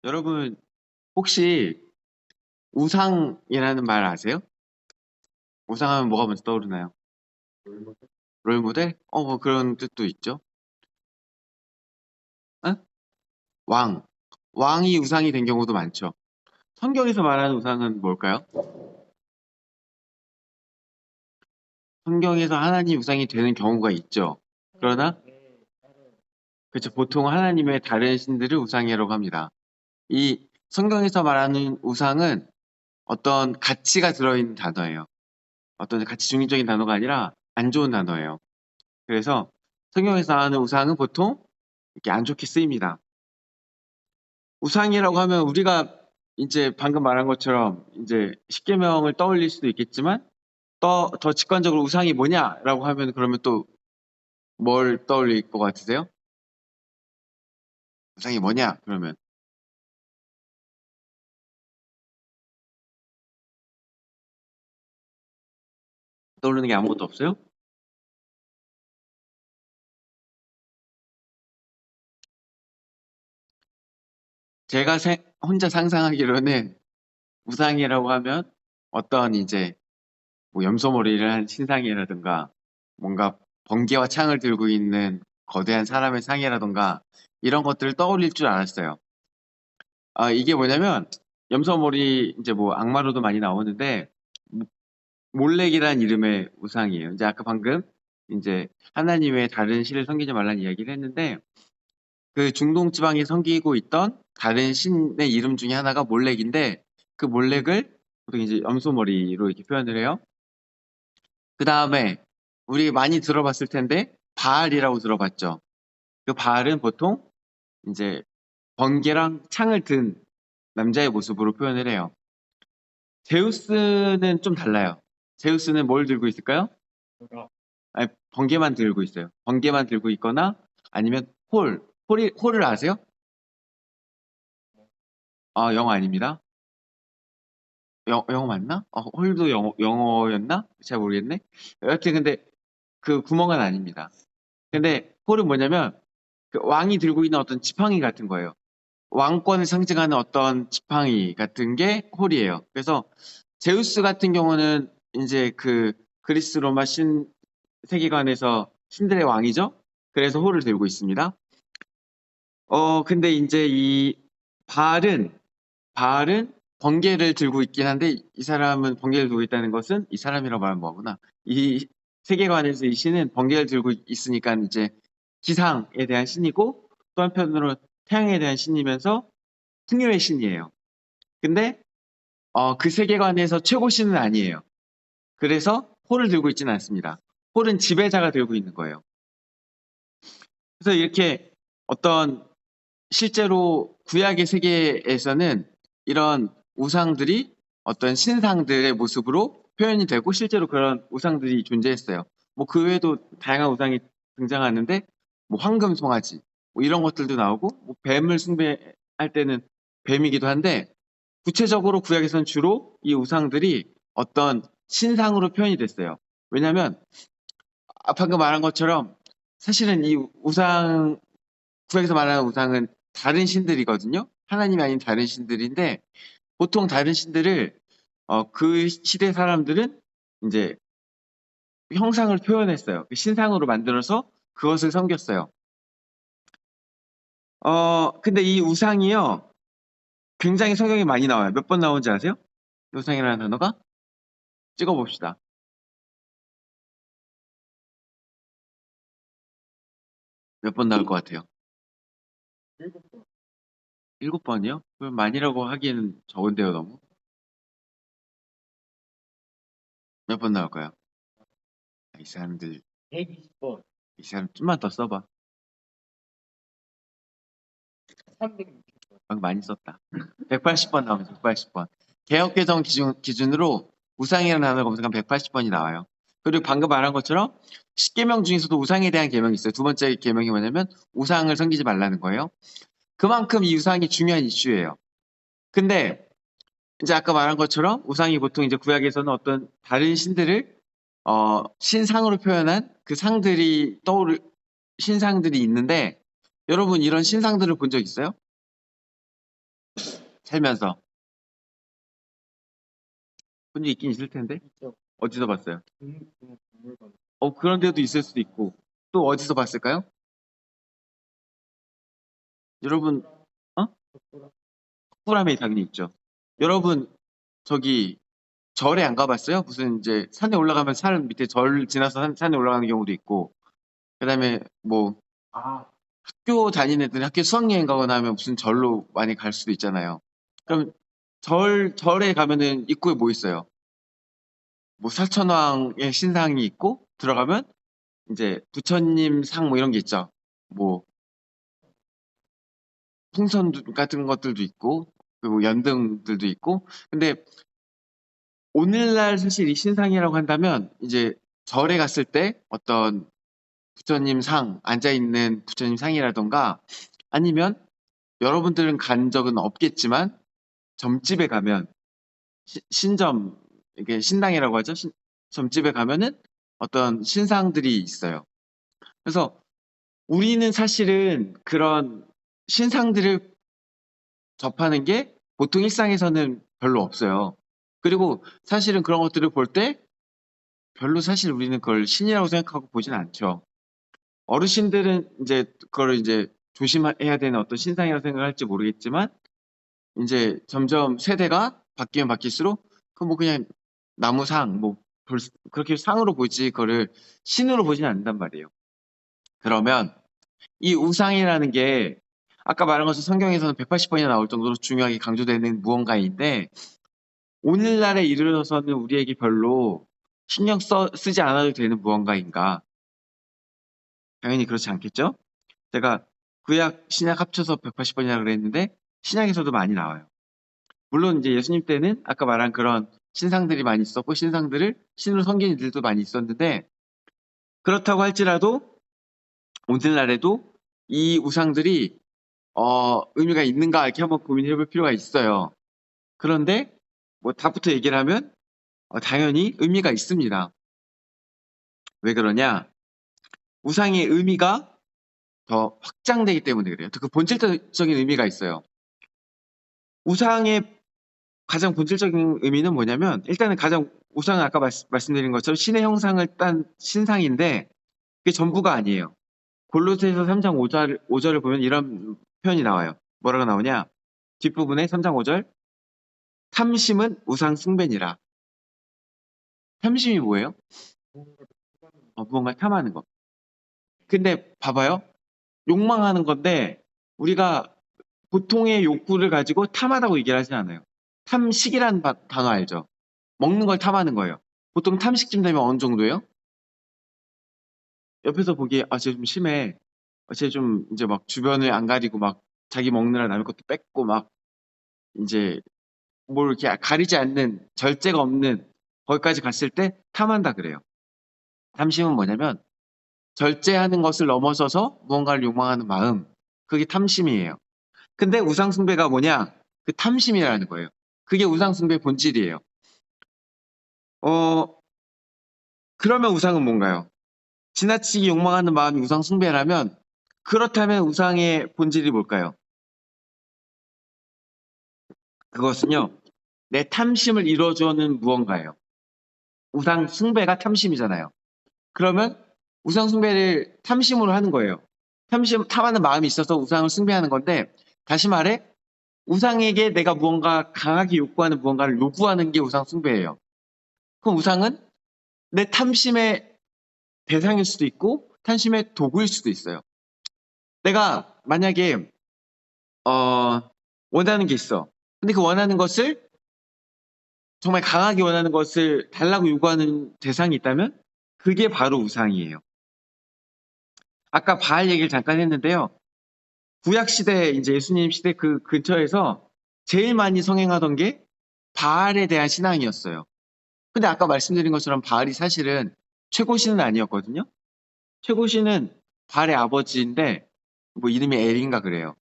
여러분, 혹시 우상이라는 말 아세요? 우상하면 뭐가 먼저 떠오르나요? 롤모델? 뭐 그런 뜻도 있죠. 어? 왕. 왕이 우상이 된 경우도 많죠. 성경에서 말하는 우상은 뭘까요? 성경에서 하나님 우상이 되는 경우가 있죠. 그러나, 그렇죠. 보통 하나님의 다른 신들을 우상이라고 합니다. 이 성경에서 말하는 우상은 어떤 가치가 들어있는 단어예요. 어떤 가치 중립적인 단어가 아니라 안 좋은 단어예요. 그래서 성경에서 하는 우상은 보통 이렇게 안 좋게 쓰입니다. 우상이라고 하면 우리가 이제 방금 말한 것처럼 이제 십계명을 떠올릴 수도 있겠지만 더 직관적으로 우상이 뭐냐라고 하면 그러면 또 뭘 떠올릴 것 같으세요? 우상이 뭐냐? 그러면 떠오르는 게 아무것도 없어요? 제가 혼자 상상하기로는 우상이라고 하면 어떤 이제 뭐 염소머리를 한 신상이라든가 뭔가 번개와 창을 들고 있는 거대한 사람의 상이라든가 이런 것들을 떠올릴 줄 알았어요. 이게 뭐냐면 염소머리 이제 뭐 악마로도 많이 나오는데 몰렉이라는 이름의 우상이에요. 이제 아까 방금 이제 하나님의 다른 신을 섬기지 말라는 이야기를 했는데 그 중동 지방에 섬기고 있던 다른 신의 이름 중에 하나가 몰렉인데 그 몰렉을 보통 이제 염소머리로 이렇게 표현을 해요. 그 다음에 우리 많이 들어봤을 텐데 바알이라고 들어봤죠. 그 바알은 보통 이제 번개랑 창을 든 남자의 모습으로 표현을 해요. 제우스는 좀 달라요. 제우스는 뭘 들고 있을까요? 아니, 번개만 들고 있어요. 번개만 들고 있거나 아니면 홀을 아세요? 영어 아닙니다. 영어 맞나? 홀도 영어였나? 잘 모르겠네. 여하튼 근데 그 구멍은 아닙니다. 근데 홀은 뭐냐면 그 왕이 들고 있는 어떤 지팡이 같은 거예요. 왕권을 상징하는 어떤 지팡이 같은 게 홀이에요. 그래서 제우스 같은 경우는 이제 그 그리스 로마 신 세계관에서 신들의 왕이죠. 그래서 홀을 들고 있습니다. 근데 이제 이 바알은 바알은 번개를 들고 있긴 한데 이 사람은 번개를 들고 있다는 것은 이 사람이라고 말하면 뭐구나. 이 세계관에서 이 신은 번개를 들고 있으니까 이제 기상에 대한 신이고 또 한편으로 태양에 대한 신이면서 풍요의 신이에요. 근데 그 세계관에서 최고 신은 아니에요. 그래서 홀을 들고 있지는 않습니다. 홀은 지배자가 들고 있는 거예요. 그래서 이렇게 어떤 실제로 구약의 세계에서는 이런 우상들이 어떤 신상들의 모습으로 표현이 되고 실제로 그런 우상들이 존재했어요. 뭐 그 외에도 다양한 우상이 등장하는데 뭐 황금 송아지 뭐 이런 것들도 나오고 뭐 뱀을 숭배할 때는 뱀이기도 한데 구체적으로 구약에서는 주로 이 우상들이 어떤 신상으로 표현이 됐어요. 왜냐하면 방금 말한 것처럼 사실은 이 우상 구약에서 말하는 우상은 다른 신들이거든요. 하나님이 아닌 다른 신들인데 보통 다른 신들을 그 시대 사람들은 이제 형상을 표현했어요. 그 신상으로 만들어서 그것을 섬겼어요. 근데 이 우상이요. 굉장히 성경에 많이 나와요. 몇 번 나오는지 아세요? 우상이라는 단어가? 찍어봅시다. 몇 번 나올 것 같아요? 일곱 번이요? 그럼 많이라고 하기에는 적은데요, 너무. 몇 번 나올까요? 이 사람들, 120번, 이 사람 좀만 더 써봐. 360번. 많이 썼다. 180번 나오면 180번. 개혁개정 기준으로 우상이라는 단어를 검색하면 180번이 나와요. 그리고 방금 말한 것처럼 10계명 중에서도 우상에 대한 계명이 있어요. 두 번째 계명이 뭐냐면 우상을 섬기지 말라는 거예요. 그만큼 이 우상이 중요한 이슈예요. 근데 이제 아까 말한 것처럼 우상이 보통 이제 구약에서는 어떤 다른 신들을 신상으로 표현한 그 상들이 신상들이 있는데 여러분 이런 신상들을 본 적 있어요? 살면서. 본 적 있긴 있을 텐데. 있죠. 어디서 봤어요? 박물관. 그런 데도 있을 수도 있고. 또 어디서 봤을까요? 여러분, 어? 푸람에 당연히 있죠. 여러분, 저기, 절에 안 가봤어요? 무슨 이제 산에 올라가면 산 밑에 절 지나서 산에 올라가는 경우도 있고, 그 다음에 뭐 아, 학교 다니는 애들이 학교 수학여행 가거나 하면 무슨 절로 많이 갈 수도 있잖아요. 그럼 절에 가면은 입구에 뭐 있어요? 뭐 사천왕의 신상이 있고, 들어가면 이제 부처님 상 뭐 이런 게 있죠. 뭐 풍선 같은 것들도 있고, 그리고 연등들도 있고. 근데 오늘날 사실 이 신상이라고 한다면 이제 절에 갔을 때 어떤 부처님 상, 앉아있는 부처님 상이라던가 아니면 여러분들은 간 적은 없겠지만 점집에 가면 신점, 이게 신당이라고 하죠. 점집에 가면은 어떤 신상들이 있어요. 그래서 우리는 사실은 그런 신상들을 접하는 게 보통 일상에서는 별로 없어요. 그리고 사실은 그런 것들을 볼 때 별로 사실 우리는 그걸 신이라고 생각하고 보진 않죠. 어르신들은 이제 그거를 이제 조심해야 되는 어떤 신상이라고 생각할지 모르겠지만 이제 점점 세대가 바뀌면 바뀔수록 그 뭐 그냥 나무상 뭐 그렇게 상으로 보지 그거를 신으로 보진 않는단 말이에요. 그러면 이 우상이라는 게 아까 말한 것처럼 성경에서는 180번이나 나올 정도로 중요하게 강조되는 무언가인데 오늘날에 이르러서는 우리에게 별로 쓰지 않아도 되는 무언가인가? 당연히 그렇지 않겠죠? 제가 구약, 신약 합쳐서 180번이라고 그랬는데 신약에서도 많이 나와요. 물론 이제 예수님 때는 아까 말한 그런 신상들이 많이 있었고 신상들을 신으로 섬기는 이들도 많이 있었는데 그렇다고 할지라도 오늘날에도 이 우상들이 의미가 있는가 이렇게 한번 고민해 볼 필요가 있어요. 그런데 뭐 답부터 얘기를 하면 당연히 의미가 있습니다. 왜 그러냐? 우상의 의미가 더 확장되기 때문에 그래요. 그 본질적인 의미가 있어요. 우상의 가장 본질적인 의미는 뭐냐면 일단은 가장 우상은 아까 말씀드린 것처럼 신의 형상을 딴 신상인데 그게 전부가 아니에요. 골로새서 3장 5절을 보면 이런 표현이 나와요. 뭐라고 나오냐? 뒷부분에 3장 5절 탐심은 우상 숭배니라. 탐심이 뭐예요? 무언가 탐하는 거. 근데 봐봐요. 욕망하는 건데 우리가 보통의 욕구를 가지고 탐하다고 얘기를 하지 않아요. 탐식이라는 단어 알죠? 먹는 걸 탐하는 거예요. 보통 탐식쯤 되면 어느 정도예요? 옆에서 보기에 쟤 좀 심해. 쟤 좀 이제 막 주변을 안 가리고 막 자기 먹느라 남의 것도 뺏고 막 이제 뭘 이렇게 가리지 않는 절제가 없는 거기까지 갔을 때 탐한다 그래요. 탐심은 뭐냐면 절제하는 것을 넘어서서 무언가를 욕망하는 마음. 그게 탐심이에요. 근데 우상숭배가 뭐냐? 그 탐심이라는 거예요. 그게 우상숭배의 본질이에요. 어, 그러면 우상은 뭔가요? 지나치게 욕망하는 마음이 우상숭배라면 그렇다면 우상의 본질이 뭘까요? 그것은요, 내 탐심을 이루어주는 무언가예요. 우상숭배가 탐심이잖아요. 그러면 우상숭배를 탐심으로 하는 거예요. 탐하는 마음이 있어서 우상을 숭배하는 건데, 다시 말해, 우상에게 내가 무언가 강하게 요구하는 무언가를 요구하는 게 우상숭배예요. 그럼 우상은 내 탐심의 대상일 수도 있고, 탐심의 도구일 수도 있어요. 내가 만약에, 원하는 게 있어. 근데 그 원하는 것을 정말 강하게 원하는 것을 달라고 요구하는 대상이 있다면 그게 바로 우상이에요. 아까 바알 얘기를 잠깐 했는데요. 구약 시대, 이제 예수님 시대 그 근처에서 제일 많이 성행하던 게 바알에 대한 신앙이었어요. 근데 아까 말씀드린 것처럼 바알이 사실은 최고신은 아니었거든요. 최고신은 바알의 아버지인데 뭐 이름이 엘인가 그래요.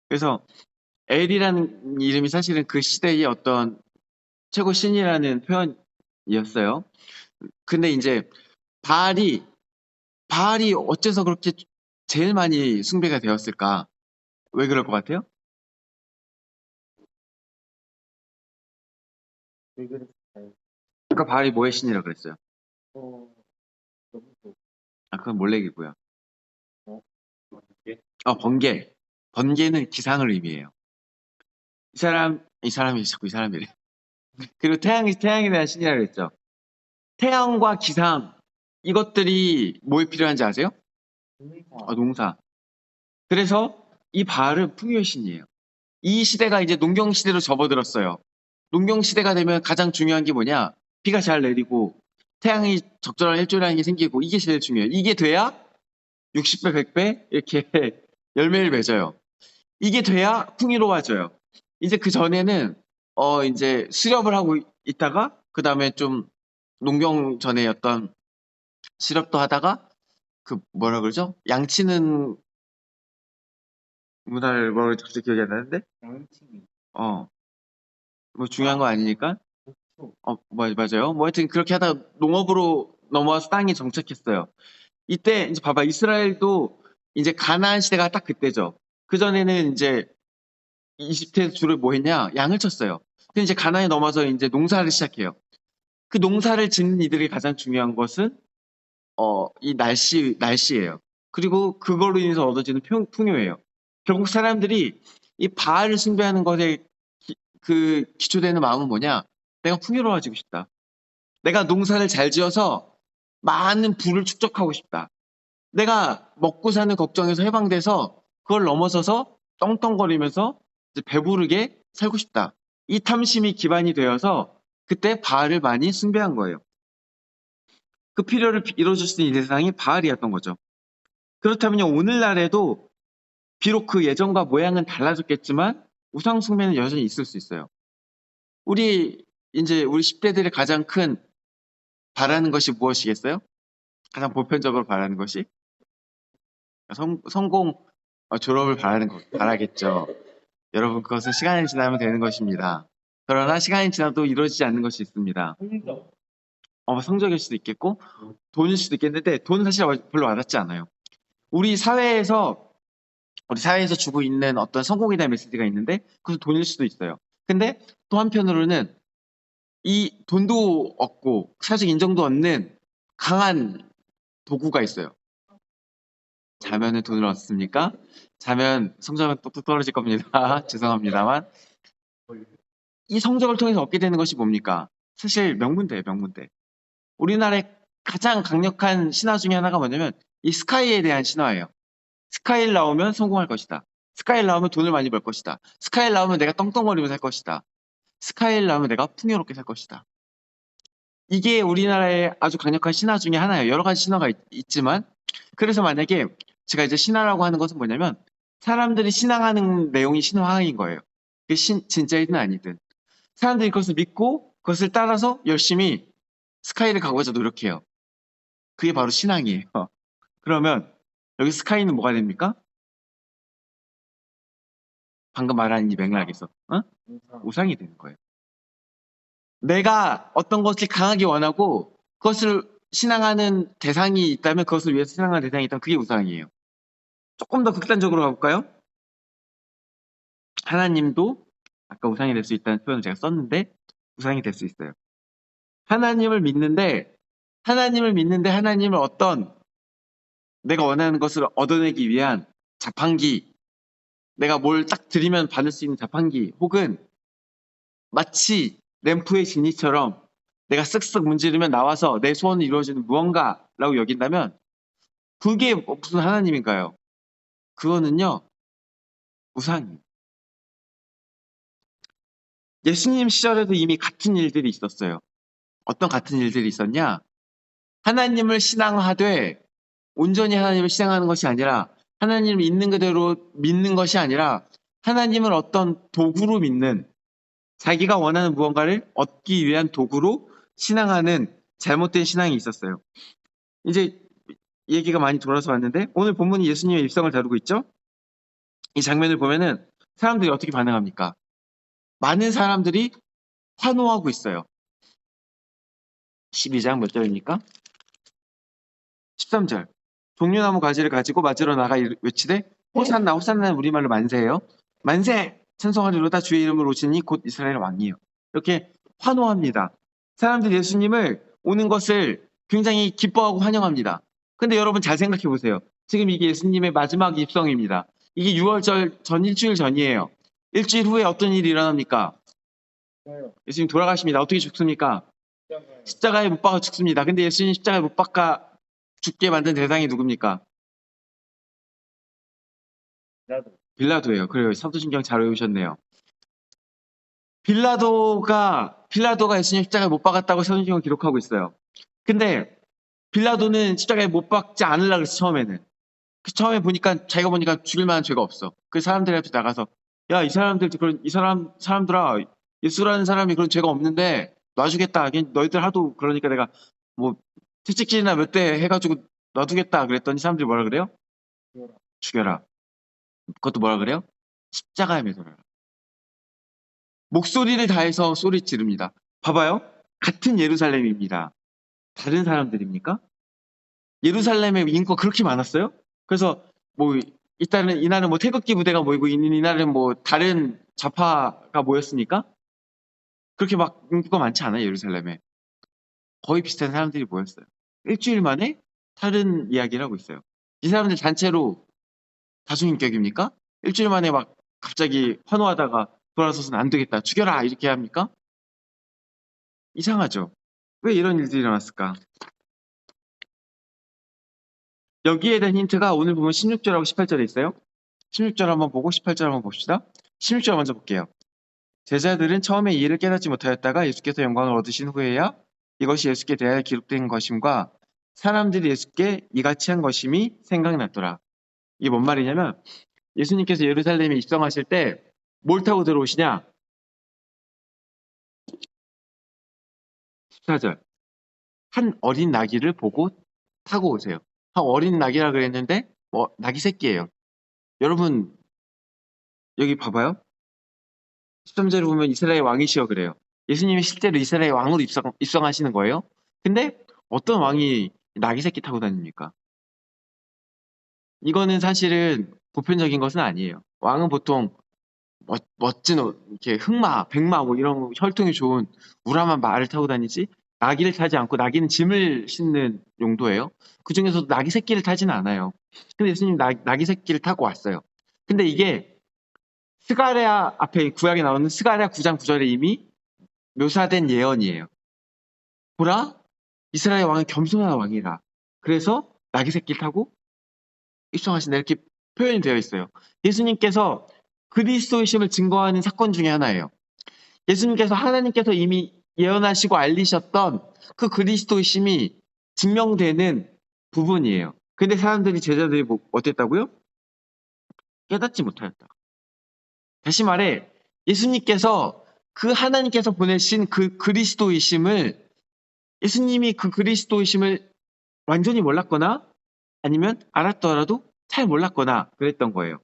그래서 엘이라는 이름이 사실은 그 시대의 어떤 최고신이라는 표현이었어요. 근데 이제 바알이 어째서 그렇게 제일 많이 숭배가 되었을까? 왜 그럴 것 같아요? 왜 그랬을까요? 아까 바알이 뭐의 신이라 그랬어요? 너무 좋 아, 그건 몰래기고요. 어? 이게 번개. 번개는 기상을 의미해요. 이 사람이 자꾸 이 사람이래. 그리고 태양에 대한 신이라 그랬죠. 태양과 기상, 이것들이 뭐에 필요한지 아세요? 동의사. 농사. 그래서 이 바알은 풍요의 신이에요. 이 시대가 이제 농경 시대로 접어들었어요. 농경 시대가 되면 가장 중요한 게 뭐냐? 비가 잘 내리고 태양이 적절한 일조라는 게 생기고 이게 제일 중요해요. 이게 돼야 60배, 100배 이렇게 열매를 맺어요. 이게 돼야 풍요로워져요. 이제 그 전에는 이제 수렵을 하고 있다가 그 다음에 좀 농경 전에 어떤 수렵도 하다가 그 뭐라 그러죠? 양치는 문화를 뭐라 그러지? 갑자기 기억이 안 나는데? 양치기. 어, 뭐 중요한 거 아니니까? 목초. 맞아요. 뭐 하여튼 그렇게 하다가 농업으로 넘어와서 땅에 정착했어요. 이때 이제 봐봐. 이스라엘도 이제 가나안 시대가 딱 그때죠. 그전에는 이제 이집트에서 주로 뭐 했냐? 양을 쳤어요. 근데 이제 가나안에 넘어서 이제 농사를 시작해요. 그 농사를 짓는 이들이 가장 중요한 것은 이 날씨예요. 그리고 그걸로 인해서 얻어지는 풍요예요. 결국 사람들이 이 바알을 숭배하는 것에 그 기초되는 마음은 뭐냐? 내가 풍요로워지고 싶다. 내가 농사를 잘 지어서 많은 부를 축적하고 싶다. 내가 먹고 사는 걱정에서 해방돼서 그걸 넘어서서 떵떵거리면서 이제 배부르게 살고 싶다. 이 탐심이 기반이 되어서 그때 바알을 많이 숭배한 거예요. 그 필요를 이뤄줄 수 있는 대상이 바알이었던 거죠. 그렇다면요, 오늘날에도 비록 그 예전과 모양은 달라졌겠지만 우상 숭배는 여전히 있을 수 있어요. 우리 10대들의 가장 큰 바라는 것이 무엇이겠어요? 가장 보편적으로 바라는 것이 성공, 졸업을 바라겠죠. 여러분, 그것은 시간이 지나면 되는 것입니다. 그러나 시간이 지나도 이루어지지 않는 것이 있습니다. 성적. 성적일 수도 있겠고 돈일 수도 있겠는데 돈은 사실 별로 와닿지 않아요. 우리 사회에서 주고 있는 어떤 성공에 대한 메시지가 있는데 그것은 돈일 수도 있어요. 근데 또 한편으로는 이 돈도 얻고 사회적 인정도 얻는 강한 도구가 있어요. 자면은 돈을 얻습니까? 자면 성적은 뚝뚝 떨어질 겁니다. 죄송합니다만 이 성적을 통해서 얻게 되는 것이 뭡니까? 사실 명문대예요, 명문대. 우리나라의 가장 강력한 신화 중에 하나가 뭐냐면 이 스카이에 대한 신화예요. 스카이를 나오면 성공할 것이다. 스카이를 나오면 돈을 많이 벌 것이다. 스카이를 나오면 내가 떵떵거리면서 살 것이다. 스카이를 나오면 내가 풍요롭게 살 것이다. 이게 우리나라의 아주 강력한 신화 중에 하나예요. 여러 가지 신화가 있지만 그래서 만약에 제가 이제 신화라고 하는 것은 뭐냐면 사람들이 신앙하는 내용이 신화인 거예요. 그게 진짜이든 아니든. 사람들이 그것을 믿고 그것을 따라서 열심히 스카이를 가고자 노력해요. 그게 바로 신앙이에요. 그러면 여기 스카이는 뭐가 됩니까? 방금 말한 이 맥락에서 우상. 우상이 되는 거예요. 내가 어떤 것을 강하게 원하고 그것을 신앙하는 대상이 있다면 그것을 위해서 신앙하는 대상이 있다면 그게 우상이에요. 조금 더 극단적으로 가볼까요? 하나님도 아까 우상이 될 수 있다는 표현을 제가 썼는데 우상이 될 수 있어요. 하나님을 믿는데 하나님을 어떤 내가 원하는 것을 얻어내기 위한 자판기, 내가 뭘 딱 드리면 받을 수 있는 자판기, 혹은 마치 램프의 지니처럼 내가 쓱쓱 문지르면 나와서 내 소원을 이루어주는 무언가라고 여긴다면 그게 무슨 하나님인가요? 그거는요, 우상이에요. 예수님 시절에도 이미 같은 일들이 있었어요. 어떤 같은 일들이 있었냐? 하나님을 신앙하되 온전히 하나님을 신앙하는 것이 아니라 하나님을 있는 그대로 믿는 것이 아니라 하나님을 어떤 도구로 믿는 자기가 원하는 무언가를 얻기 위한 도구로 신앙하는 잘못된 신앙이 있었어요. 이제 얘기가 많이 돌아서 왔는데 오늘 본문이 예수님의 입성을 다루고 있죠? 이 장면을 보면은 사람들이 어떻게 반응합니까? 많은 사람들이 환호하고 있어요. 12장 몇 절입니까? 13절. 종려나무 가지를 가지고 맞으러 나가 외치되 호산나 호산나는 우리말로 만세예요. 만세! 찬송하리로다 주의 이름으로 오시니 곧 이스라엘 왕이에요. 이렇게 환호합니다. 사람들이 예수님을 오는 것을 굉장히 기뻐하고 환영합니다. 근데 여러분 잘 생각해 보세요. 지금 이게 예수님의 마지막 입성입니다. 이게 6월절 전 일주일 전이에요. 일주일 후에 어떤 일이 일어납니까? 저요. 예수님 돌아가십니다. 어떻게 죽습니까? 십자가요. 십자가에 못 박아 죽습니다. 근데 예수님 십자가에 못 박아 죽게 만든 대상이 누굽니까? 나도. 빌라도예요. 그래요. 사도신경 잘 외우셨네요. 빌라도가 예수님 십자가에 못 박았다고 사도신경을 기록하고 있어요. 근데 빌라도는 십자가에 못 박지 않으려고 그랬어, 처음에는. 처음에 보니까, 자기가 보니까 죽일 만한 죄가 없어. 그 사람들 앞에 나가서, 야, 사람들아, 예수라는 사람이 그런 죄가 없는데, 놔주겠다. 너희들 하도 그러니까 내가, 뭐, 채찍질이나 몇 대 해가지고 놔두겠다. 그랬더니 사람들이 뭐라 그래요? 죽여라. 죽여라. 그것도 뭐라 그래요? 십자가에 매달아라. 목소리를 다해서 소리 지릅니다. 봐봐요. 같은 예루살렘입니다. 다른 사람들입니까? 예루살렘에 인구가 그렇게 많았어요? 그래서 뭐 이날은 뭐 태극기 부대가 모이고 이날은 뭐 다른 좌파가 모였으니까 그렇게 막 인구가 많지 않아요, 예루살렘에. 거의 비슷한 사람들이 모였어요. 일주일 만에 다른 이야기를 하고 있어요. 이 사람들 단체로 다수인격입니까? 일주일 만에 막 갑자기 환호하다가 돌아서서는 안 되겠다, 죽여라 이렇게 합니까? 이상하죠. 왜 이런 일들이 일어났을까? 여기에 대한 힌트가 오늘 보면 16절하고 18절에 있어요. 16절 한번 보고 18절 한번 봅시다. 16절 먼저 볼게요. 제자들은 처음에 이 일을 깨닫지 못하였다가 예수께서 영광을 얻으신 후에야 이것이 예수께 대하여 기록된 것임과 사람들이 예수께 이같이 한 것임이 생각났더라. 이게 뭔 말이냐면 예수님께서 예루살렘에 입성하실 때 뭘 타고 들어오시냐? 14절. 한 어린 나귀를 보고 타고 오세요. 한 어린 나귀라 그랬는데 나귀 새끼예요. 여러분 여기 봐봐요. 13절에 보면 이스라엘 왕이시여 그래요. 예수님이 실제로 이스라엘 왕으로 입성하시는 거예요. 근데 어떤 왕이 나귀 새끼 타고 다닙니까? 이거는 사실은 보편적인 것은 아니에요. 왕은 보통 멋진 이렇게 흑마, 백마 뭐 이런 혈통이 좋은 우람한 말을 타고 다니지 나귀를 타지 않고 나귀는 짐을 싣는 용도예요. 그 중에서도 나귀 새끼를 타지는 않아요. 근데 예수님 나귀 새끼를 타고 왔어요. 근데 이게 스가랴 앞에 구약에 나오는 스가랴 9장 9절에 이미 묘사된 예언이에요. 보라, 이스라엘 왕은 겸손한 왕이라. 그래서 나귀 새끼를 타고 입성하신다 이렇게 표현이 되어 있어요. 예수님께서 그리스도이심을 증거하는 사건 중에 하나예요. 예수님께서 하나님께서 이미 예언하시고 알리셨던 그 그리스도이심이 증명되는 부분이에요. 근데 사람들이 제자들이 어땠다고요? 깨닫지 못하였다. 다시 말해 예수님께서 그 하나님께서 보내신 그 그리스도이심을 예수님이 그 그리스도이심을 완전히 몰랐거나 아니면 알았더라도 잘 몰랐거나 그랬던 거예요.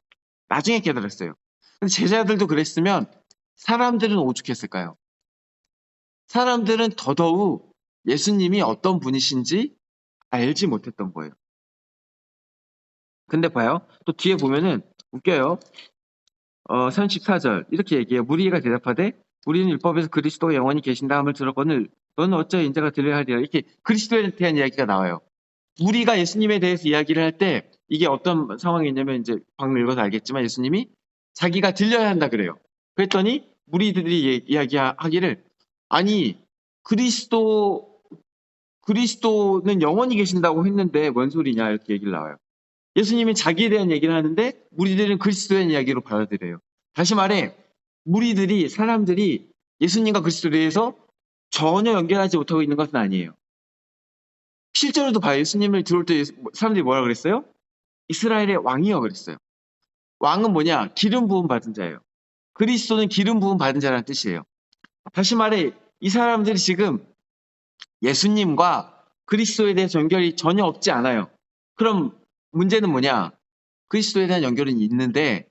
나중에 깨달았어요. 근데 제자들도 그랬으면 사람들은 오죽했을까요? 사람들은 더더욱 예수님이 어떤 분이신지 알지 못했던 거예요. 근데 봐요. 또 뒤에 보면은 웃겨요. 34절 이렇게 얘기해요. 무리가 대답하되 우리는 율법에서 그리스도가 영원히 계신다함을 들었거늘 너는 어찌 인자가 들려야 하리라. 이렇게 그리스도에 대한 이야기가 나와요. 우리가 예수님에 대해서 이야기를 할 때 이게 어떤 상황이냐면 이제 방금 읽어서 알겠지만 예수님이 자기가 들려야 한다 그래요. 그랬더니 무리들이 이야기하기를 아니 그리스도는 영원히 계신다고 했는데 뭔 소리냐 이렇게 얘기를 나와요. 예수님이 자기에 대한 얘기를 하는데 무리들은 그리스도에 대한 이야기로 받아들여요. 다시 말해 사람들이 예수님과 그리스도에 대해서 전혀 연결하지 못하고 있는 것은 아니에요. 실제로도 봐요. 예수님을 들어올 때 사람들이 뭐라 그랬어요? 이스라엘의 왕이여 그랬어요. 왕은 뭐냐? 기름 부음 받은 자예요. 그리스도는 기름 부음 받은 자라는 뜻이에요. 다시 말해 이 사람들이 지금 예수님과 그리스도에 대해서 연결이 전혀 없지 않아요. 그럼 문제는 뭐냐? 그리스도에 대한 연결은 있는데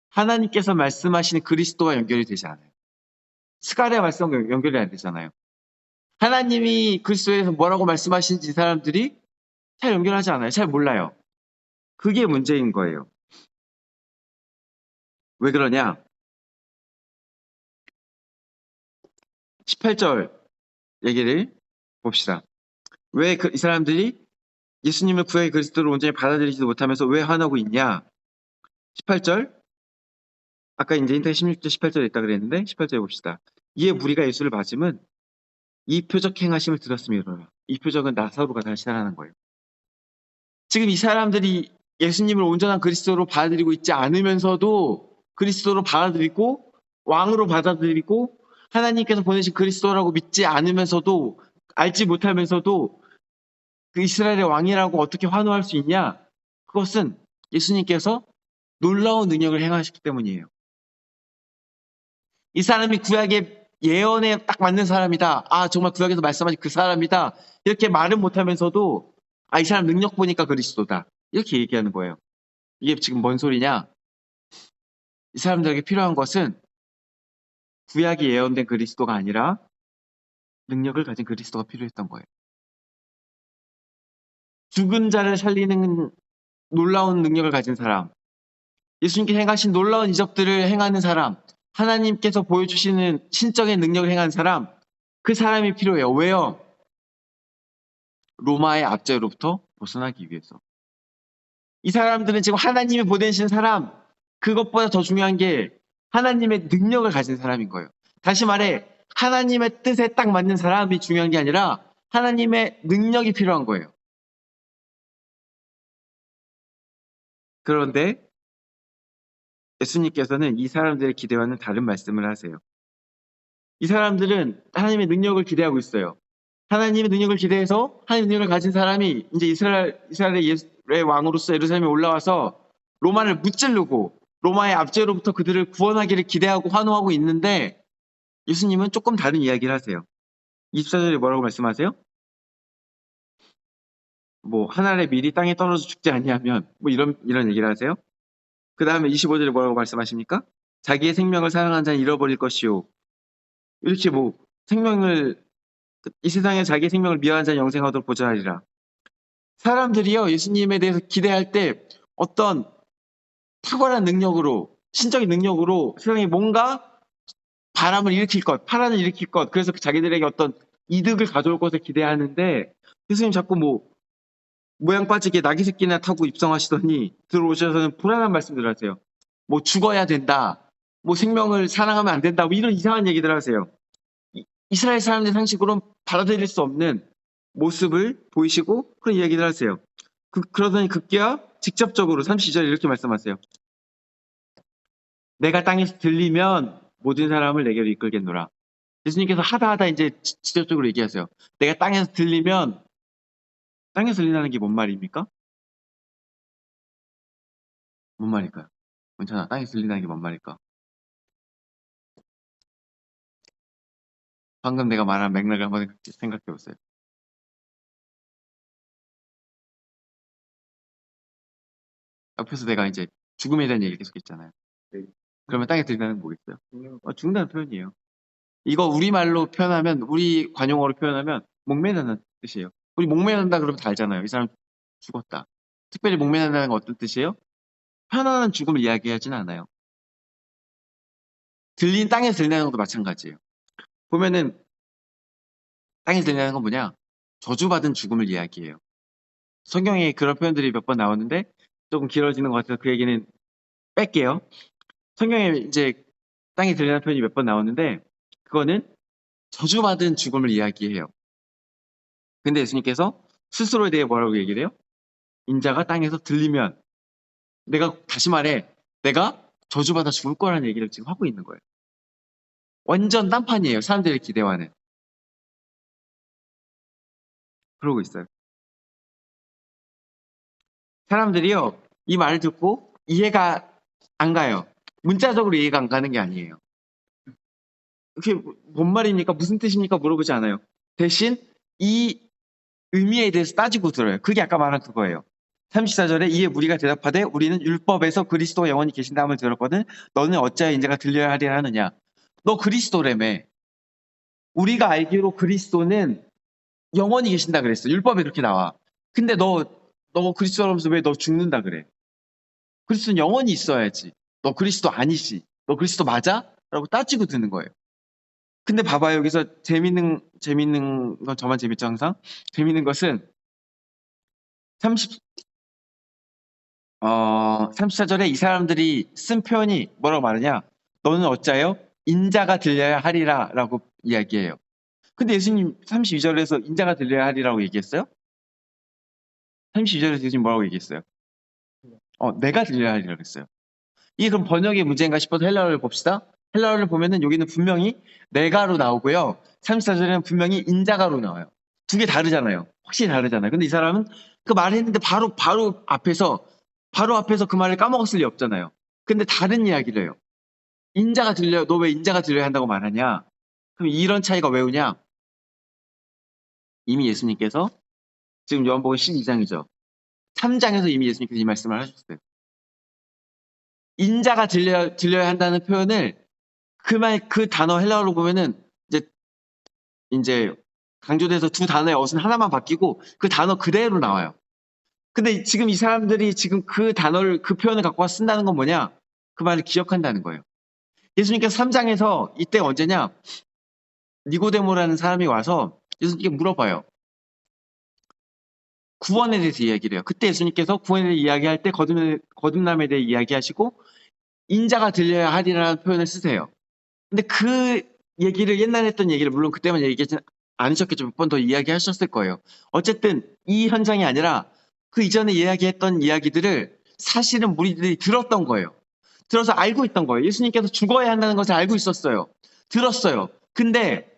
하나님께서 말씀하시는 그리스도와 연결이 되지 않아요. 스가랴 말씀과 연결이 안 되잖아요. 하나님이 그리스도에 대해서 뭐라고 말씀하시는지 이 사람들이 잘 연결하지 않아요. 잘 몰라요. 그게 문제인 거예요. 왜 그러냐? 18절 얘기를 봅시다. 왜 이 사람들이 예수님을 구약의 그리스도로 온전히 받아들이지도 못하면서 왜 화나고 있냐? 18절. 아까 이제 인터넷 16절 18절에 있다 그랬는데 18절 봅시다. 이에 무리가 예수를 맞으면 이 표적 행하심을 들었음이로라. 이 표적은 나사로가 다시 살아나는 거예요. 지금 이 사람들이 예수님을 온전한 그리스도로 받아들이고 있지 않으면서도 그리스도로 받아들이고 왕으로 받아들이고 하나님께서 보내신 그리스도라고 믿지 않으면서도 알지 못하면서도 그 이스라엘의 왕이라고 어떻게 환호할 수 있냐? 그것은 예수님께서 놀라운 능력을 행하셨기 때문이에요. 이 사람이 구약의 예언에 딱 맞는 사람이다. 아, 정말 구약에서 말씀하신 그 사람이다. 이렇게 말은 못하면서도 아, 이 사람 능력 보니까 그리스도다. 이렇게 얘기하는 거예요. 이게 지금 뭔 소리냐? 이 사람들에게 필요한 것은 구약이 예언된 그리스도가 아니라 능력을 가진 그리스도가 필요했던 거예요. 죽은 자를 살리는 놀라운 능력을 가진 사람, 예수님께서 행하신 놀라운 이적들을 행하는 사람, 하나님께서 보여주시는 신적인 능력을 행하는 사람, 그 사람이 필요해요. 왜요? 로마의 압제로부터 벗어나기 위해서. 이 사람들은 지금 하나님이 보내신 사람, 그것보다 더 중요한 게 하나님의 능력을 가진 사람인 거예요. 다시 말해, 하나님의 뜻에 딱 맞는 사람이 중요한 게 아니라 하나님의 능력이 필요한 거예요. 그런데 예수님께서는 이 사람들의 기대와는 다른 말씀을 하세요. 이 사람들은 하나님의 능력을 기대하고 있어요. 하나님의 능력을 기대해서 하나님의 능력을 가진 사람이 이제 이스라엘의 왕으로서 예루살렘에 올라와서 로마를 무찌르고 로마의 압제로부터 그들을 구원하기를 기대하고 환호하고 있는데 예수님은 조금 다른 이야기를 하세요. 24절에 뭐라고 말씀하세요? 뭐 한 알의 밀이 땅에 떨어져 죽지 아니하면 뭐 이런 얘기를 하세요. 그 다음에 25절에 뭐라고 말씀하십니까? 자기의 생명을 사랑하는 자는 잃어버릴 것이요. 이렇게 뭐 생명을 이 세상에 자기의 생명을 미워하는 자는 영생하도록 보좌하리라. 사람들이요 예수님에 대해서 기대할 때 어떤 탁월한 능력으로 신적인 능력으로 세상에 뭔가 바람을 일으킬 것, 파란을 일으킬 것, 그래서 자기들에게 어떤 이득을 가져올 것을 기대하는데 예수님 자꾸 뭐 모양 빠지게 나귀 새끼나 타고 입성하시더니 들어오셔서는 불안한 말씀들을 하세요. 뭐 죽어야 된다, 뭐 생명을 사랑하면 안 된다, 뭐 이런 이상한 얘기들 하세요. 이스라엘 사람들 상식으로는 받아들일 수 없는 모습을 보이시고 그런 이야기를 하세요. 그러더니 급기야 직접적으로 32절에 이렇게 말씀하세요. 내가 땅에서 들리면 모든 사람을 내게로 이끌겠노라. 예수님께서 하다 이제 직접적으로 얘기하세요. 내가 땅에서 들리면 땅에서 들린다는 게 뭔 말입니까? 뭔 말일까요? 괜찮아. 땅에서 들린다는 게 뭔 말일까? 방금 내가 말한 맥락을 한번 생각해 보세요. 옆에서 내가 이제 죽음에 대한 얘기를 계속 했잖아요. 네. 그러면 땅에 들린다는 게 뭐겠어요? 죽는 죽는다는 표현이에요. 이거 우리말로 표현하면, 우리 관용어로 표현하면 목매다는 뜻이에요. 우리 목매단다 그러면 다 알잖아요. 이 사람 죽었다. 특별히 목매단다는 건 어떤 뜻이에요? 편안한 죽음을 이야기하지는 않아요. 땅에서 들린다는 것도 마찬가지예요. 보면은 땅에서 들린다는 건 뭐냐? 저주받은 죽음을 이야기해요. 성경에 그런 표현들이 몇 번 나오는데 조금 길어지는 것 같아서 그 얘기는 뺄게요. 성경에 이제 땅에 들린다는 표현이 몇 번 나오는데 그거는 저주받은 죽음을 이야기해요. 근데 예수님께서 스스로에 대해 뭐라고 얘기를 해요? 인자가 땅에서 들리면 다시 말해 내가 저주받아 죽을 거라는 얘기를 지금 하고 있는 거예요. 완전 딴판이에요. 사람들의 기대와는. 그러고 있어요. 사람들이요 이 말을 듣고 이해가 안 가요. 문자적으로 이해가 안 가는 게 아니에요. 그게 뭔 말입니까? 무슨 뜻입니까? 물어보지 않아요. 대신 이 의미에 대해서 따지고 들어요. 그게 아까 말한 그거예요. 34절에 이에 무리가 대답하되 우리는 율법에서 그리스도가 영원히 계신다함을 들었거든 너는 어찌하여 인자가 들려야 하리라 하느냐. 너 그리스도라며. 우리가 알기로 그리스도는 영원히 계신다 그랬어. 율법에 그렇게 나와. 근데 너 그리스도라면서 왜 너 죽는다 그래? 그리스도는 영원히 있어야지. 너 그리스도 아니지. 너 그리스도 맞아? 라고 따지고 드는 거예요. 근데 봐봐요. 여기서 재밌는 건 저만 재밌죠, 항상? 재밌는 것은 30, 34절에 이 사람들이 쓴 표현이 뭐라고 말하냐? 너는 어찌하여 인자가 들려야 하리라 라고 이야기해요. 근데 예수님 32절에서 인자가 들려야 하리라고 얘기했어요? 32절에서 예수님 뭐라고 얘기했어요? 내가 들려야 하리라고 했어요. 이게 그럼 번역의 문제인가 싶어서 헬라어를 봅시다. 헬라어를 보면은 여기는 분명히 내가로 나오고요. 34절에는 분명히 인자가로 나와요. 두 개 다르잖아요. 확실히 다르잖아요. 근데 이 사람은 그 말을 했는데 바로 앞에서 그 말을 까먹었을 리 없잖아요. 근데 다른 이야기를 해요. 인자가 들려요. 너 왜 인자가 들려야 한다고 말하냐? 그럼 이런 차이가 왜 오냐? 이미 예수님께서 지금 요한복음 12장이죠. 3장에서 이미 예수님께서 이 말씀을 하셨어요. 인자가 들려야 한다는 표현을 그 단어 헬라어로 보면은 이제 강조돼서 두 단어의 어순 하나만 바뀌고 그 단어 그대로 나와요. 근데 지금 이 사람들이 지금 그 단어를 그 표현을 갖고 와 쓴다는 건 뭐냐? 그 말을 기억한다는 거예요. 예수님께서 3장에서 이때 언제냐? 니고데모라는 사람이 와서 예수님께 물어봐요. 구원에 대해서 이야기를 해요. 그때 예수님께서 구원에 대해 이야기할 때 거듭남에 대해 이야기하시고 인자가 들려야 하리라는 표현을 쓰세요. 근데 그 얘기를 옛날에 했던 얘기를 물론 그때만 얘기하지 않으셨겠죠. 몇 번 더 이야기하셨을 거예요. 어쨌든 이 현장이 아니라 그 이전에 이야기했던 이야기들을 사실은 무리들이 들었던 거예요. 들어서 알고 있던 거예요. 예수님께서 죽어야 한다는 것을 알고 있었어요. 들었어요. 근데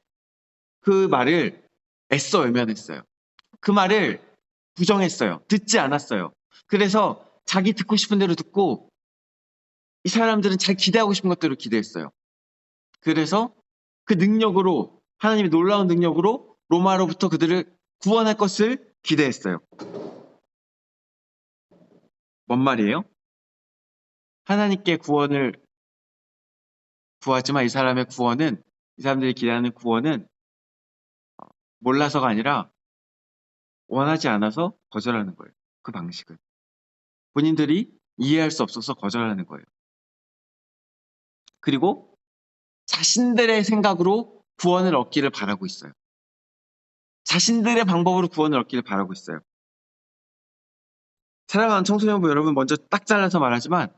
그 말을 애써 외면했어요. 그 말을 부정했어요. 듣지 않았어요. 그래서 자기 듣고 싶은 대로 듣고 이 사람들은 잘 기대하고 싶은 것대로 기대했어요. 그래서 그 능력으로 하나님의 놀라운 능력으로 로마로부터 그들을 구원할 것을 기대했어요. 뭔 말이에요? 하나님께 구원을 구하지만 이 사람들이 기대하는 구원은 몰라서가 아니라 원하지 않아서 거절하는 거예요. 그 방식을. 본인들이 이해할 수 없어서 거절하는 거예요. 그리고 자신들의 생각으로 구원을 얻기를 바라고 있어요. 자신들의 방법으로 구원을 얻기를 바라고 있어요. 사랑하는 청소년부 여러분, 먼저 딱 잘라서 말하지만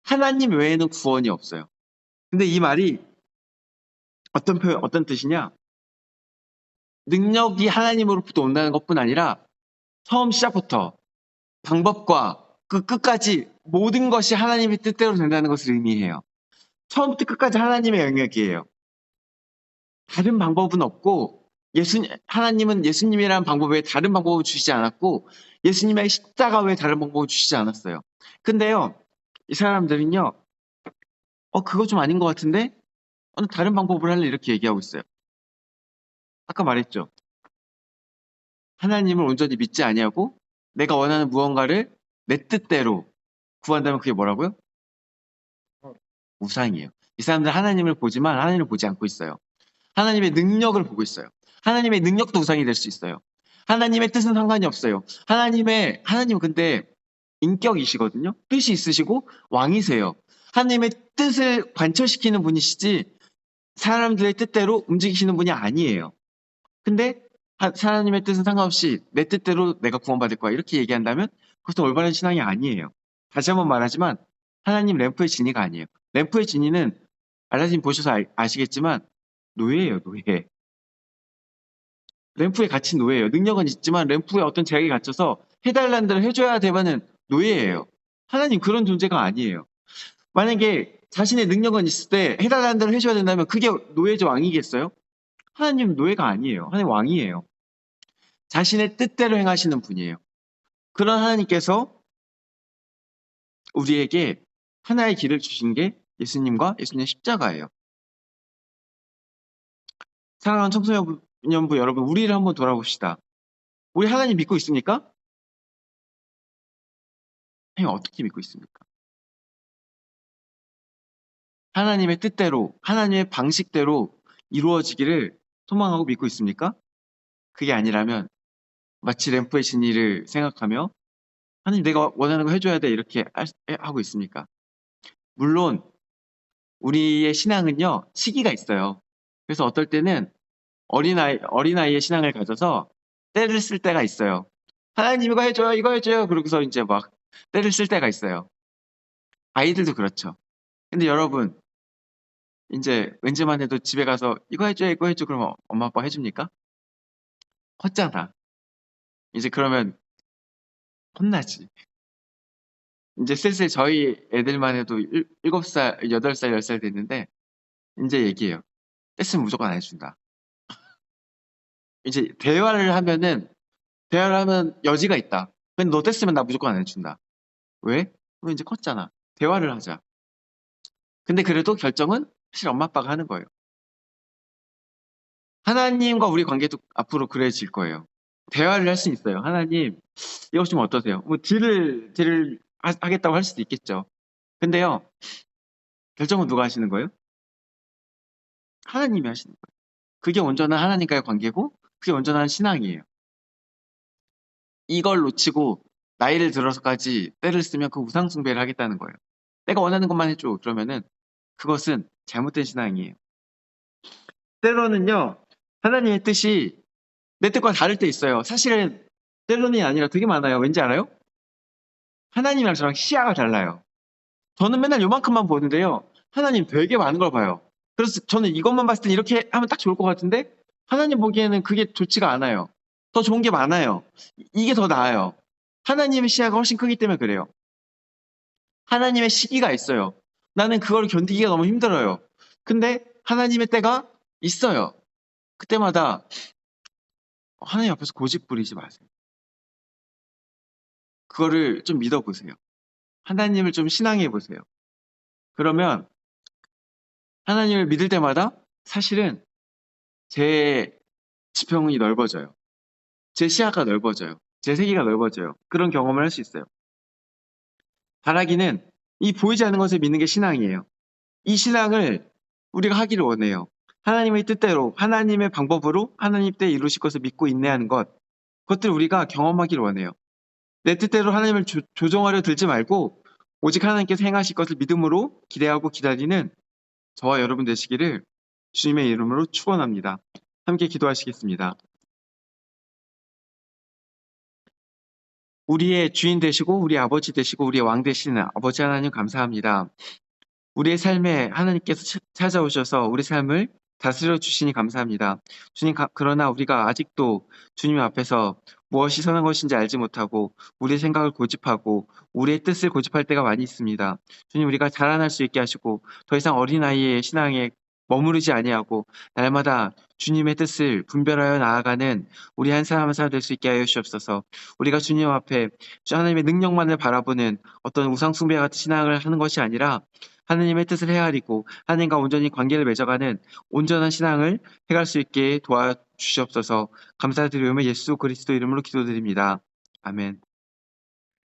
하나님 외에는 구원이 없어요. 근데 이 말이 어떤 뜻이냐? 능력이 하나님으로부터 온다는 것뿐 아니라 처음 시작부터 방법과 그 끝까지 모든 것이 하나님의 뜻대로 된다는 것을 의미해요. 처음부터 끝까지 하나님의 영역이에요. 다른 방법은 없고 하나님은 예수님이라는 방법 외에 다른 방법을 주시지 않았고 예수님의 십자가 외에 다른 방법을 주시지 않았어요. 근데요, 이 사람들은요, 그거 좀 아닌 것 같은데? 다른 방법을 할래 이렇게 얘기하고 있어요. 아까 말했죠. 하나님을 온전히 믿지 아니하고 내가 원하는 무언가를 내 뜻대로 구한다면 그게 뭐라고요? 우상이에요. 이 사람들 하나님을 보지만 하나님을 보지 않고 있어요. 하나님의 능력을 보고 있어요. 하나님의 능력도 우상이 될 수 있어요. 하나님의 뜻은 상관이 없어요. 하나님은 근데 인격이시거든요. 뜻이 있으시고 왕이세요. 하나님의 뜻을 관철시키는 분이시지 사람들의 뜻대로 움직이시는 분이 아니에요. 근데 하나님의 뜻은 상관없이 내 뜻대로 내가 구원받을 거야 이렇게 얘기한다면 그것도 올바른 신앙이 아니에요. 다시 한번 말하지만 하나님 램프의 진이가 아니에요. 램프의 진이는 알라딘 보셔서 아시겠지만 노예예요. 노예. 램프에 갇힌 노예예요. 능력은 있지만 램프에 어떤 제약이 갇혀서 해달라는 대로 해줘야 되면은 노예예요. 하나님 그런 존재가 아니에요. 만약에 자신의 능력은 있을 때 해달라는 대로 해줘야 된다면 그게 노예죠 왕이겠어요? 하나님은 노예가 아니에요. 하나님 왕이에요. 자신의 뜻대로 행하시는 분이에요. 그런 하나님께서 우리에게 하나의 길을 주신 게 예수님과 예수님의 십자가예요. 사랑하는 청소년부 여러분, 우리를 한번 돌아봅시다. 우리 하나님 믿고 있습니까? 하나님 어떻게 믿고 있습니까? 하나님의 뜻대로, 하나님의 방식대로 이루어지기를 소망하고 믿고 있습니까? 그게 아니라면 마치 램프의 진리를 생각하며 하나님 내가 원하는 거 해줘야 돼 이렇게 하고 있습니까? 물론 우리의 신앙은요 시기가 있어요. 그래서 어떨 때는 어린아이의 신앙을 가져서 때를 쓸 때가 있어요. 하나님 이거 해줘요, 이거 해줘요. 그러고서 이제 막 때를 쓸 때가 있어요. 아이들도 그렇죠. 근데 여러분, 이제 왠지만 해도 집에 가서 이거 해줘, 이거 해줘. 그러면 엄마 아빠 해줍니까? 컸잖아. 이제 그러면 혼나지. 이제 슬슬 저희 애들만 해도 7살, 8살, 10살 됐는데 이제 얘기해요. 뗐으면 무조건 안 해준다. 이제 대화를 하면 여지가 있다. 근데 너 뗐으면 나 무조건 안 해준다. 왜? 너 이제 컸잖아. 대화를 하자. 근데 그래도 결정은 사실 엄마 아빠가 하는 거예요. 하나님과 우리 관계도 앞으로 그래질 거예요. 대화를 할 수 있어요. 하나님, 이것 좀 어떠세요? 뭐 딜을 하겠다고 할 수도 있겠죠. 근데요, 결정은 누가 하시는 거예요? 하나님이 하시는 거예요. 그게 온전한 하나님과의 관계고, 그게 온전한 신앙이에요. 이걸 놓치고 나이를 들어서까지 때를 쓰면 그 우상숭배를 하겠다는 거예요. 내가 원하는 것만 해줘. 그러면은 그것은 잘못된 신앙이에요. 때로는요, 하나님의 뜻이 내 뜻과 다를 때 있어요. 사실은 때로는 아니라 되게 많아요. 왠지 알아요? 하나님이랑 저랑 시야가 달라요. 저는 맨날 요만큼만 보는데요. 하나님 되게 많은 걸 봐요. 그래서 저는 이것만 봤을 땐 이렇게 하면 딱 좋을 것 같은데 하나님 보기에는 그게 좋지가 않아요. 더 좋은 게 많아요. 이게 더 나아요. 하나님의 시야가 훨씬 크기 때문에 그래요. 하나님의 시기가 있어요. 나는 그걸 견디기가 너무 힘들어요. 근데 하나님의 때가 있어요. 그때마다 하나님 앞에서 고집 부리지 마세요. 그거를 좀 믿어보세요. 하나님을 좀 신앙해 보세요. 그러면 하나님을 믿을 때마다 사실은 제 지평이 넓어져요. 제 시야가 넓어져요. 제 세계가 넓어져요. 그런 경험을 할 수 있어요. 바라기는 이 보이지 않는 것을 믿는 게 신앙이에요. 이 신앙을 우리가 하기를 원해요. 하나님의 뜻대로, 하나님의 방법으로 하나님 때 이루실 것을 믿고 인내하는 것, 그것들 우리가 경험하기를 원해요. 내 뜻대로 하나님을 조종하려 들지 말고 오직 하나님께서 행하실 것을 믿음으로 기대하고 기다리는 저와 여러분 되시기를 주님의 이름으로 축원합니다. 함께 기도하시겠습니다. 우리의 주인 되시고 우리 아버지 되시고 우리의 왕 되시는 아버지 하나님 감사합니다. 우리의 삶에 하나님께서 찾아오셔서 우리 삶을 다스려 주시니 감사합니다. 주님, 그러나 우리가 아직도 주님 앞에서 무엇이 선한 것인지 알지 못하고 우리의 생각을 고집하고 우리의 뜻을 고집할 때가 많이 있습니다. 주님, 우리가 자라날 수 있게 하시고 더 이상 어린아이의 신앙에 머무르지 아니하고 날마다 주님의 뜻을 분별하여 나아가는 우리 한 사람 한 사람 될 수 있게 하여 주옵소서. 우리가 주님 앞에 하나님의 능력만을 바라보는 어떤 우상숭배 같은 신앙을 하는 것이 아니라 하나님의 뜻을 헤아리고 하나님과 온전히 관계를 맺어가는 온전한 신앙을 해갈 수 있게 도와주시옵소서. 감사드리며 예수 그리스도 이름으로 기도드립니다. 아멘.